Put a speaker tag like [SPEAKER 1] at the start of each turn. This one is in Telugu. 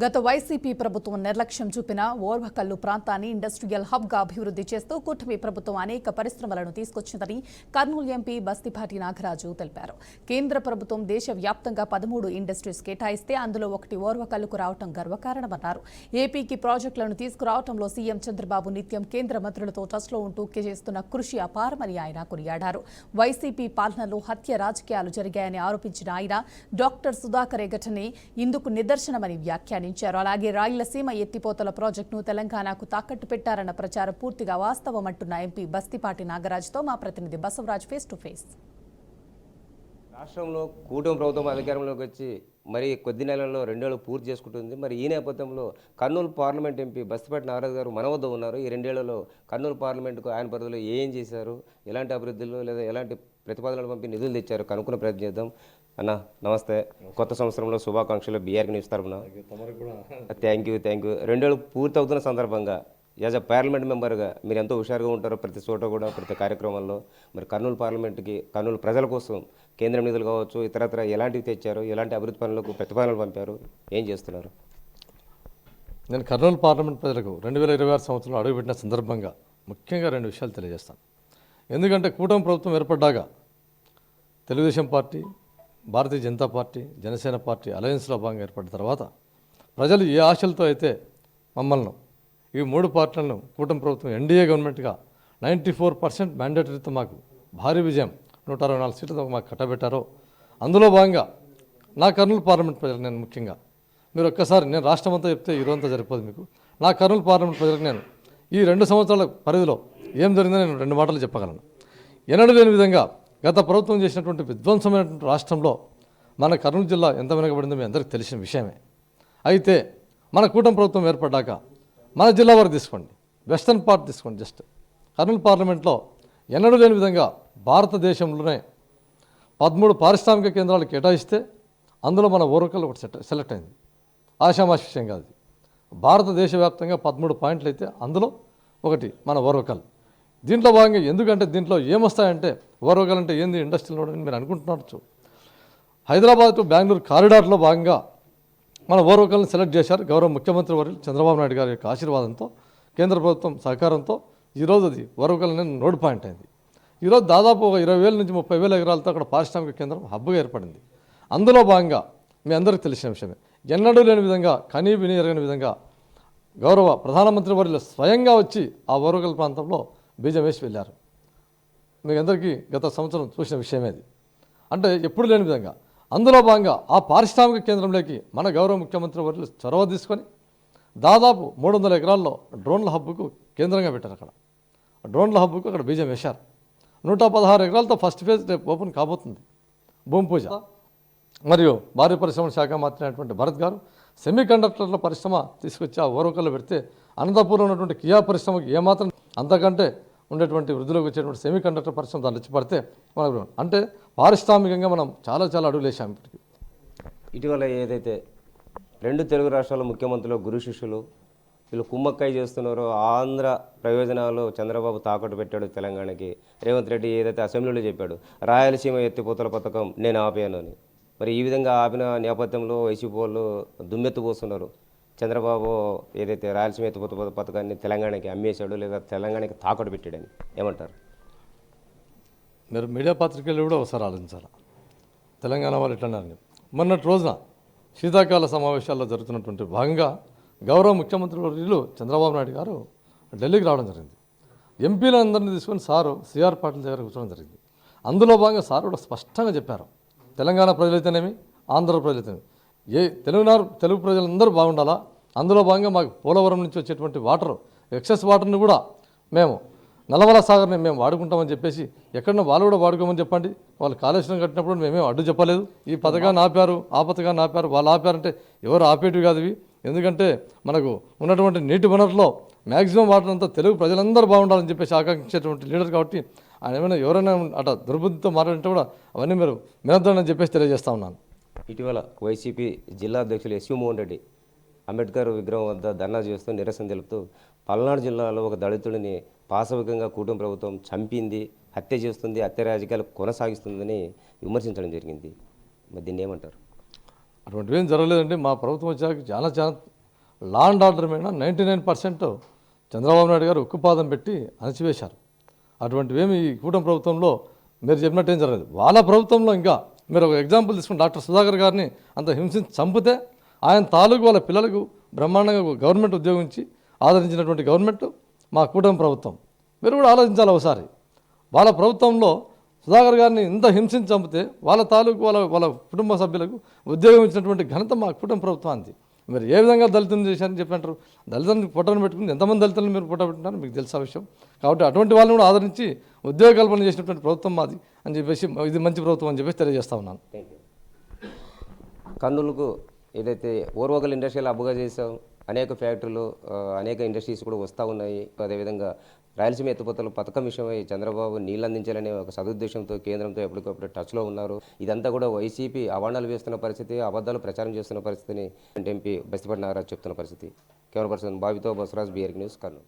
[SPEAKER 1] గత వైసీపీ ప్రభుత్వం నిర్లక్ష్యం చూపిన ఓర్వకల్లు ప్రాంతాన్ని ఇండస్ట్రియల్ హబ్గా అభివృద్ధి చేస్తూ కూటమి ప్రభుత్వం అనేక పరిశ్రమలను తీసుకొచ్చిందని కర్నూలు ఎంపీ బస్తిపాటి నాగరాజు తెలిపారు. కేంద్ర ప్రభుత్వం దేశవ్యాప్తంగా 13 ఇండస్ట్రీస్ కేటాయిస్తే అందులో ఒకటి ఓర్వకల్లుకు రావడం గర్వకారణమన్నారు. ఏపీకి ప్రాజెక్టులను తీసుకురావడంలో సీఎం చంద్రబాబు నిత్యం కేంద్ర మంత్రులతో టచ్లో ఉంటూ చేస్తున్న కృషి అపారమని ఆయన కొనియాడారు. వైసీపీ పాలనలో హత్య రాజకీయాలు జరిగాయని ఆరోపించిన ఆయన డాక్టర్ సుధాకర్ ఘటనే ఇందుకు నిదర్శనమని వ్యాఖ్యానించారు. అలాగే రాయలసీమ ఎత్తిపోతల ప్రాజెక్టును తెలంగాణకు తాకట్టు పెట్టారన్న ప్రచారం పూర్తిగా వాస్తవమంటున్న ఎంపీ బస్తిపాటి నాగరాజుతో మా ప్రతినిధి బసవరాజ్ ఫేస్ టు ఫేస్.
[SPEAKER 2] రాష్ట్రంలో కూటమి ప్రభుత్వం అధికారంలోకి వచ్చి మరి కొద్ది నెలల్లో 2 ఏళ్ళు పూర్తి చేసుకుంటుంది. మరి ఈ నేపథ్యంలో కర్నూలు పార్లమెంట్ ఎంపీ బస్తిపాటి నాగరాజు గారు మన వద్ద ఉన్నారు. ఈ 2 ఏళ్లలో కర్నూలు పార్లమెంటుకు ఆయన పరిధిలో ఏం చేశారు, ఎలాంటి అభివృద్ధులు లేదా ఎలాంటి ప్రతిపాదనలు పంపి నిధులు తెచ్చారు కనుక్కునే ప్రయత్నం చేద్దాం. అన్న నమస్తే, కొత్త సంవత్సరంలో శుభాకాంక్షలు బీఆర్కి న్యూస్ తరఫున. Thank you. 2 ఏళ్ళు పూర్తి అవుతున్న సందర్భంగా యాజ్ అ పార్లమెంట్ మెంబర్గా మీరు ఎంతో హుషారుగా ఉంటారు ప్రతి చోట కూడా, ప్రతి కార్యక్రమంలో. మరి కర్నూలు పార్లమెంట్కి కర్నూలు ప్రజల కోసం కేంద్ర నిధులు కావచ్చు, ఇతరత్ర ఎలాంటివి తెచ్చారు, ఎలాంటి అభివృద్ధి పనులకు ప్రతిపాదనలు పంపారు, ఏం చేస్తున్నారు?
[SPEAKER 3] నేను కర్నూలు పార్లమెంట్ ప్రజలకు 2026 సంవత్సరంలో అడుగుపెట్టిన సందర్భంగా ముఖ్యంగా 2 విషయాలు తెలియజేస్తాను. ఎందుకంటే కూటమి ప్రభుత్వం ఏర్పడ్డాక Telugu Desam party, Bharatiya Janata party, Janasena party అలయన్స్లో భాగంగా ఏర్పడిన తర్వాత ప్రజలు ఏ ఆశలతో అయితే మమ్మల్ని ఈ 3 పార్టీలను కూటమి ప్రభుత్వం ఎన్డీఏ గవర్నమెంట్గా 94% మ్యాండేటరీతో మాకు భారీ విజయం 164 సీట్లతో మాకు కట్టబెట్టారో అందులో భాగంగా నా కర్నూలు పార్లమెంట్ ప్రజలకు నేను ముఖ్యంగా, మీరు ఒక్కసారి నేను రాష్ట్రం అంతా చెప్తే ఈరోజంతా సరిపోదు మీకు, నా కర్నూలు పార్లమెంట్ ప్రజలకు నేను ఈ 2 సంవత్సరాల పరిధిలో ఏం జరిగిందో నేను 2 మాటలు చెప్పగలను. ఎన్నడూ లేని విధంగా గత ప్రభుత్వం చేసినటువంటి విధ్వంసమైనటువంటి రాష్ట్రంలో మన కర్నూలు జిల్లా ఎంత వెనకబడిందో మీ అందరికీ తెలిసిన విషయమే. అయితే మన కూటమి ప్రభుత్వం ఏర్పడ్డాక మన జిల్లా వరకు తీసుకోండి, వెస్టర్న్ పార్ట్ తీసుకోండి, జస్ట్ కర్నూలు పార్లమెంట్లో ఎన్నడూ లేని విధంగా భారతదేశంలోనే 13 పారిశ్రామిక కేంద్రాలు కేటాయిస్తే అందులో మన ఓరకల్ ఒకటి సెలెక్ట్ అయింది. ఆషామాషి విషయం కాదు. భారతదేశ వ్యాప్తంగా 13 పాయింట్లు అయితే అందులో ఒకటి మన ఓరకల్. దీంట్లో భాగంగా ఎందుకంటే దీంట్లో ఏమొస్తాయంటే ఓరకల్ అంటే ఏంది ఇండస్ట్రీలో అని మీరు అనుకుంటున్నారు. హైదరాబాద్ టు బెంగళూరు కారిడార్లో భాగంగా మన ఓరకల్ని సెలెక్ట్ చేశారు. గౌరవ ముఖ్యమంత్రి వర్యులు చంద్రబాబు నాయుడు గారి యొక్క ఆశీర్వాదంతో, కేంద్ర ప్రభుత్వం సహకారంతో ఈరోజు అది ఓరకల్ అనేది నోడ్ పాయింట్ అయింది. ఈరోజు దాదాపు ఒక 20,000 నుంచి 30,000 ఎకరాలతో అక్కడ పారిశ్రామిక కేంద్రం హబ్గా ఏర్పడింది. అందులో భాగంగా మీ అందరికీ తెలిసిన విషయమే, ఎన్నడూ లేని విధంగా కనీ విని ఎరగని విధంగా గౌరవ ప్రధానమంత్రి వర్యులు స్వయంగా వచ్చి ఆ ఓరకల్ ప్రాంతంలో బీజం వేసి వెళ్ళారు. మీకు అందరికీ గత సంవత్సరం చూసిన విషయమేది. అంటే ఎప్పుడు లేని విధంగా అందులో భాగంగా ఆ పారిశ్రామిక కేంద్రంలోకి మన గౌరవ ముఖ్యమంత్రి వర్యులు చొరవ తీసుకొని దాదాపు 300 ఎకరాల్లో డ్రోన్ల హబ్బుకు కేంద్రంగా పెట్టారు. అక్కడ డ్రోన్ల హబ్బుకు అక్కడ బీజం వేశారు. 116 ఎకరాలతో ఫస్ట్ ఫేజ్ రేపు ఓపెన్ కాబోతుంది భూమి పూజ. మరియు భారీ పరిశ్రమల శాఖ మంత్రి అయినటువంటి భరత్ గారు సెమీ కండక్టర్ల పరిశ్రమ తీసుకొచ్చి ఆ ఓరకల్లో పెడితే అనంతపురంలో ఉన్నటువంటి కియా పరిశ్రమకి ఏమాత్రం అంతకంటే ఉండేటువంటి వృద్ధిలోకి వచ్చేటువంటి సెమీ కండక్టర్ పరిశ్రమ దాన్ని వచ్చి పడితే మనకు అంటే పారిశ్రామికంగా మనం చాలా అడుగులు వేసాం. ఇప్పటికి
[SPEAKER 2] ఇటీవల ఏదైతే 2 తెలుగు రాష్ట్రాల ముఖ్యమంత్రులు గురు శిష్యులు వీళ్ళు కుమ్మక్కాయ చేస్తున్నారో ఆంధ్ర ప్రయోజనాలు చంద్రబాబు తాకట్టు పెట్టాడు తెలంగాణకి. రేవంత్ రెడ్డి ఏదైతే అసెంబ్లీలో చెప్పాడు రాయలసీమ ఎత్తిపోతల పథకం నేను ఆపాను అని, మరి ఈ విధంగా ఆపిన నేపథ్యంలో వైసీపీ వాళ్ళు దుమ్మెత్తుపోస్తున్నారు. చంద్రబాబు ఏదైతే రాయలసీమ ఎత్తిపోతల పథకాన్ని తెలంగాణకి అమ్మేశాడు లేదా తెలంగాణకి తాకట్టు పెట్టాడని ఏమంటారు?
[SPEAKER 3] మీరు మీడియా పత్రికలు కూడా ఒకసారి ఆలోచించాలి. తెలంగాణ వాళ్ళు ఎట్లన్నారని మొన్నటి రోజున శీతాకాల సమావేశాల్లో జరుగుతున్నటువంటి భాగంగా గౌరవ ముఖ్యమంత్రి వర్యులు చంద్రబాబు నాయుడు గారు ఢిల్లీకి రావడం జరిగింది. ఎంపీలందరినీ తీసుకొని సారు సిఆర్ పాటిల్ దగ్గర కూర్చోవడం జరిగింది. అందులో భాగంగా సార్ కూడా స్పష్టంగా చెప్పారు, తెలంగాణ ప్రజలైతేనేమి ఆంధ్ర ప్రజలైతేనేమి తెలుగు ప్రజలందరూ బాగుండాలా. అందులో భాగంగా మాకు పోలవరం నుంచి వచ్చేటువంటి వాటర్ ఎక్సెస్ వాటర్ని కూడా మేము నల్లమల సాగర్ని మేము వాడుకుంటామని చెప్పేసి ఎక్కడన్నా వాళ్ళు కూడా వాడుకోమని చెప్పండి. వాళ్ళు కాళేశ్వరం కట్టినప్పుడు మేమేం అడ్డు చెప్పలేదు. ఈ పథకాన్ని ఆపారు, ఆ పథకాన్ని ఆపారు, వాళ్ళు ఆపారంటే ఎవరు ఆపేటివి కాదు ఇవి. ఎందుకంటే మనకు ఉన్నటువంటి నీటి వనరులో మ్యాక్సిమం వాటర్ అంతా తెలుగు ప్రజలందరూ బాగుండాలని చెప్పేసి ఆకాంక్షించేటువంటి లీడర్ కాబట్టి ఆయన ఏమైనా ఎవరైనా అట్లా దుర్బుద్ధితో మాట్లాడితే కూడా అవన్నీ మీరు వినొద్దని చెప్పేసి తెలియజేస్తా ఉన్నాను.
[SPEAKER 2] ఇటీవల వైసీపీ జిల్లా అధ్యక్షులు ఎస్వి మోహన్ రెడ్డి అంబేద్కర్ విగ్రహం వద్ద ధర్నా చేస్తూ నిరసన తెలుపుతూ పల్నాడు జిల్లాలో ఒక దళితుడిని పాశవికంగా కూటమి ప్రభుత్వం చంపింది, హత్య చేస్తుంది, హత్య రాజకీయాలు కొనసాగిస్తుందని విమర్శించడం జరిగింది. మరి దీన్ని ఏమంటారు?
[SPEAKER 3] అటువంటివి ఏం జరగలేదండి. మా ప్రభుత్వం వచ్చాక చాలా లా అండ్ ఆర్డర్ మీద 99% చంద్రబాబు నాయుడు గారు ఉక్కుపాదం పెట్టి అణచివేశారు. అటువంటివేమి ఈ కూటమి ప్రభుత్వంలో మీరు చెప్పినట్టు ఏం జరగలేదు. వాళ్ళ ప్రభుత్వంలో ఇంకా మీరు ఒక ఎగ్జాంపుల్ తీసుకుని డాక్టర్ సుధాకర్ గారిని అంత హింసించి చంపితే ఆయన తాలూకు వాళ్ళ పిల్లలకు బ్రహ్మాండంగా గవర్నమెంట్ ఉద్యోగం ఇచ్చి ఆదరించినటువంటి గవర్నమెంట్ మా కూటమి ప్రభుత్వం. మీరు కూడా ఆలోచించాలి ఒకసారి. వాళ్ళ ప్రభుత్వంలో సుధాకర్ గారిని ఇంత హింసించి చంపితే వాళ్ళ తాలూకు వాళ్ళ కుటుంబ సభ్యులకు ఉద్యోగం ఇచ్చినటువంటి ఘనత మా కుటుంబ ప్రభుత్వానికి. మీరు ఏ విధంగా దళితులను చేశారని చెప్పంటారు? దళితులను పొట్టను పెట్టుకుని ఎంతమంది దళితులను మీరు పొట్ట పెట్టినారో మీకు తెలిసిన విషయం. కాబట్టి అటువంటి వాళ్ళని కూడా ఆదరించి ఉద్యోగ కల్పన చేసినటువంటి ప్రభుత్వం మాది అని చెప్పేసి, ఇది మంచి ప్రభుత్వం అని చెప్పేసి తెలియజేస్తా ఉన్నాను.
[SPEAKER 2] కర్నూలుకు ఏదైతే ఓర్వకల్ ఇండస్ట్రియల్ హబ్గా చేసాం, అనేక ఫ్యాక్టరీలు అనేక ఇండస్ట్రీస్ కూడా వస్తూ ఉన్నాయి. అదేవిధంగా రాయలసీమ ఎత్తిపోతల పథకం విషయమై చంద్రబాబు నీళ్ళు అందించాలనే ఒక సదుద్దేశంతో కేంద్రంతో ఎప్పటికప్పుడు టచ్లో ఉన్నారు. ఇదంతా కూడా వైసీపీ అవాండాలు వేస్తున్న పరిస్థితి, అబద్ధాలు ప్రచారం చేస్తున్న పరిస్థితిని ఎంపీ బస్తిపాటి నాగరాజు చెప్తున్న పరిస్థితి. కెమెరా పర్సన్ బాబితో బసవరాజ్, BRK న్యూస్, కర్నూలు.